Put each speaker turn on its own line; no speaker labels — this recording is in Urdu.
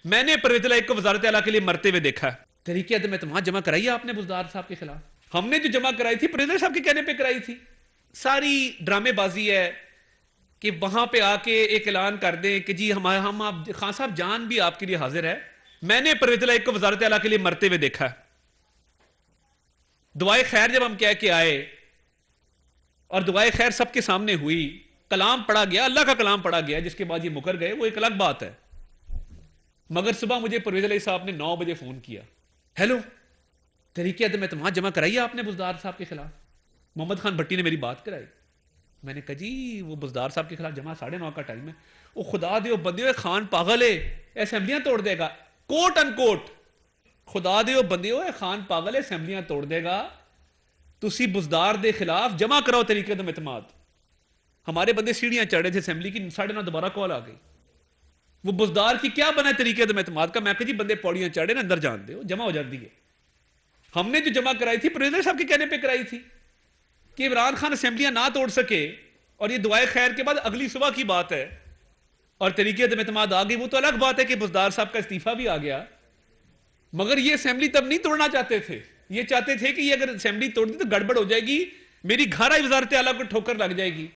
میں نے پرویز الہی کو وزارت اعلیٰ کے لیے مرتے ہوئے دیکھا ہے. طریقے عدم اعتماد جمع کرائی ہے آپ نے بزدار صاحب کے خلاف. ہم نے جو جمع کرائی تھی پرویز الہی صاحب کے کہنے پہ کرائی تھی. ساری ڈرامے بازی ہے کہ وہاں پہ آ کے ایک اعلان کر دیں کہ جی ہم آپ خان صاحب جان بھی آپ کے لیے حاضر ہے. میں نے پرویز الہی کو وزارت اعلیٰ کے لیے مرتے ہوئے دیکھا ہے. دعائے خیر جب ہم کہہ کے آئے اور دعائے خیر سب کے سامنے ہوئی, کلام پڑھا گیا, اللہ کا کلام پڑھا گیا, جس کے بعد یہ مکر گئے وہ ایک الگ بات ہے. مگر صبح مجھے پرویز الہی صاحب نے 9 بجے فون کیا, ہیلو طریقے عدم اعتماد جمع کرائی ہے آپ نے بزدار صاحب کے خلاف. محمد خان بھٹی نے میری بات کرائی. میں نے کہا جی وہ بزدار صاحب کے خلاف جمع 9:30 کا ٹائم ہے. وہ خدا دے بندے خان پاگل ہے, اسمبلیاں توڑ دے گا, کوٹ ان کوٹ. خدا دے بندے خان پاگل ہے, اسمبلیاں توڑ دے گا. تسی بزدار دے خلاف جمع کراؤ طریقے عدم اعتماد. ہمارے بندے سیڑھیاں چڑھ رہے تھے اسمبلی کی, 9:30 دوبارہ کال آ گئی. وہ بزدار کی کیا بنا طریقے عدم اعتماد کا. میں کہا جی بندے پوڑیاں چڑھ رہے ہیں, اندر جان دے, جمع ہو جاتی ہے. ہم نے جو جمع کرائی تھی پرویز الہی صاحب کے کہنے پہ کرائی تھی کہ عمران خان اسمبلیاں نہ توڑ سکے, اور یہ دعائے خیر کے بعد اگلی صبح کی بات ہے اور طریقے عدم اعتماد آ گئی. وہ تو الگ بات ہے کہ بزدار صاحب کا استعفیٰ بھی آ گیا, مگر یہ اسمبلی تب نہیں توڑنا چاہتے تھے. یہ چاہتے تھے کہ یہ اگر اسمبلی توڑ دی تو گڑبڑ ہو جائے گی, میری گھر آئی وزارت اعلیٰ کو ٹھوکر لگ جائے گی.